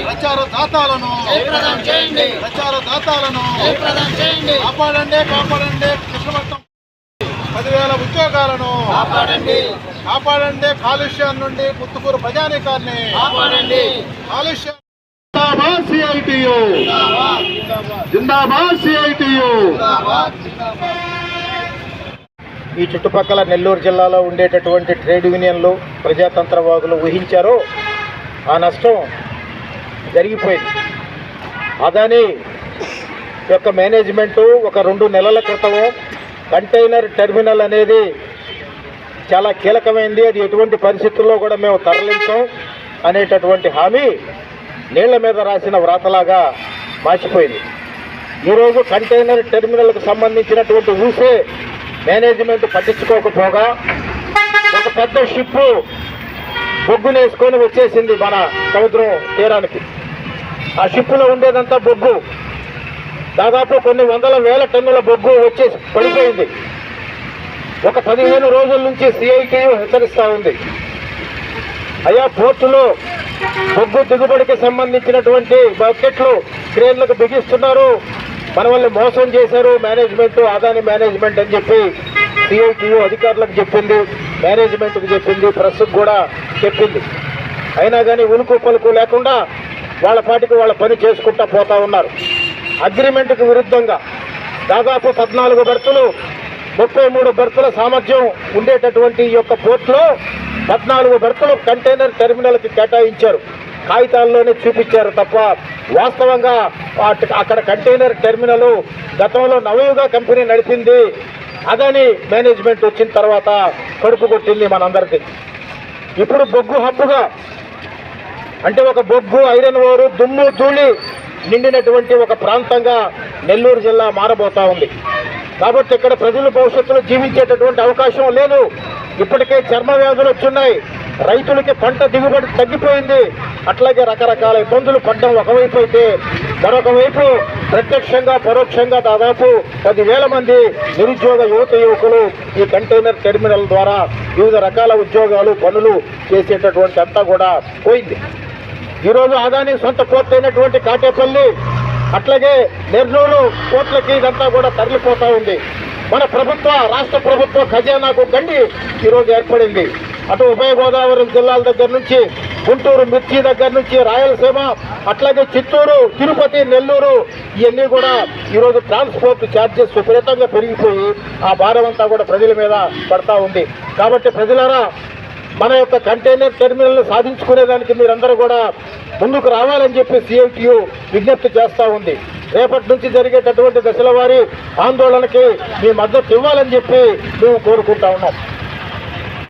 ప్రచారదాతాలను కాపాడండి కృష్ణపట్నం 10,000 ఉద్యోగాలను కాపాడండి కాలుష్యం నుండి పుత్తుకూరు ప్రజానీకాన్ని కాలుష్యం జిందాబాద్ సిఐటియు. ఈ చుట్టుపక్కల నెల్లూరు జిల్లాలో ఉండేటటువంటి ట్రేడ్ యూనియన్లు ప్రజాతంత్రవాదులు ఊహించారో ఆ నష్టం జరిగిపోయింది. అదాని యొక్క మేనేజ్మెంటు ఒక 2 నెలల క్రితము కంటైనర్ టెర్మినల్ అనేది చాలా కీలకమైంది, అది ఎటువంటి పరిస్థితుల్లో కూడా మేము తరలించాం అనేటటువంటి హామీ నీళ్ల మీద రాసిన వ్రాతలాగా మార్చిపోయింది. ఈరోజు కంటైనర్ టెర్మినల్కు సంబంధించినటువంటి ఊసే మేనేజ్మెంట్ పట్టించుకోకపోగా ఒక పెద్ద షిప్ బొగ్గునేసుకొని వచ్చేసింది మన సముద్రం తీరానికి. ఆ షిప్పులో ఉండేదంతా బొగ్గు, దాదాపు కొన్ని 100,000 టన్నుల బొగ్గు వచ్చేసి పడిపోయింది. ఒక 15 రోజుల నుంచి సిఐటియు హెచ్చరిస్తూ ఉంది, అయ్యా పోర్టులో బొగ్గు దిగుబడికి సంబంధించినటువంటి బకెట్లు క్రేన్లకు బిగిస్తున్నారు, మన వల్ల మోసం చేశారు మేనేజ్మెంట్, అదాని మేనేజ్మెంట్ అని చెప్పి సిఐటియు అధికారులకు చెప్పింది, మేనేజ్మెంట్కి చెప్పింది, ప్రెస్కు కూడా చెప్పింది. అయినా కానీ ఉలుకు పలుకు లేకుండా వాళ్ళ పాటికి వాళ్ళ పని చేసుకుంటూ పోతా ఉన్నారు. అగ్రిమెంట్కు విరుద్ధంగా దాదాపు 14 బెర్తులు 33 బెర్తుల సామర్థ్యం ఉండేటటువంటి ఈ యొక్క పోర్టులో 14 బెర్తులు కంటైనర్ టెర్మినల్కి కేటాయించారు. కాగితాల్లోనే చూపించారు తప్ప వాస్తవంగా అక్కడ కంటైనర్ టెర్మినల్ గతంలో నవయుగ కంపెనీ నడిపింది, అదని మేనేజ్మెంట్ వచ్చిన తర్వాత కడుపు కొట్టింది మనందరికీ. ఇప్పుడు బొగ్గు హబ్బుగా అంటే ఒక బొగ్గు ఐరన్ ఓరు దుమ్ము ధూళి నిండినటువంటి ఒక ప్రాంతంగా నెల్లూరు జిల్లా మారబోతా ఉంది. కాబట్టి ఇక్కడ ప్రజలు భవిష్యత్తులో జీవించేటటువంటి అవకాశం లేదు. ఇప్పటికే చర్మ వ్యాధులు వచ్చున్నాయి, రైతులకి పంట దిగుబడి తగ్గిపోయింది, అట్లాగే రకరకాల ఇబ్బందులు పడ్డం ఒకవైపు అయితే, మరొక వైపు ప్రత్యక్షంగా పరోక్షంగా దాదాపు 10,000 మంది నిరుద్యోగ యువకులు ఈ కంటైనర్ టెర్మినల్ ద్వారా వివిధ రకాల ఉద్యోగాలు పనులు చేసేటటువంటి అంతా కూడా పోయింది. ఈరోజు అదాని సొంత పోర్ట్ అయినటువంటి కాటేపల్లి అట్లాగే నెల్లూరు పోర్ట్లకి ఇదంతా కూడా తరలిపోతూ ఉంది. మన రాష్ట్ర ప్రభుత్వ ఖజానాకు గండి ఈరోజు ఏర్పడింది. అటు ఉభయ గోదావరి జిల్లాల దగ్గర నుంచి గుంటూరు మిర్చి దగ్గర నుంచి రాయలసీమ అట్లాగే చిత్తూరు తిరుపతి నెల్లూరు ఇవన్నీ కూడా ఈరోజు ట్రాన్స్పోర్ట్ ఛార్జెస్ విపరీతంగా పెరిగిపోయి ఆ భారం అంతా కూడా ప్రజల మీద పడతా ఉంది. కాబట్టి ప్రజలారా మన యొక్క కంటైనర్ టెర్మినల్ను సాధించుకునేదానికి మీరందరూ కూడా ముందుకు రావాలని చెప్పి సిఐటియు విజ్ఞప్తి చేస్తూ ఉంది. రేపటి నుంచి జరిగేటటువంటి దశల వారీ ఆందోళనకి మీ మద్దతు ఇవ్వాలని చెప్పి మేము కోరుకుంటా ఉన్నాం.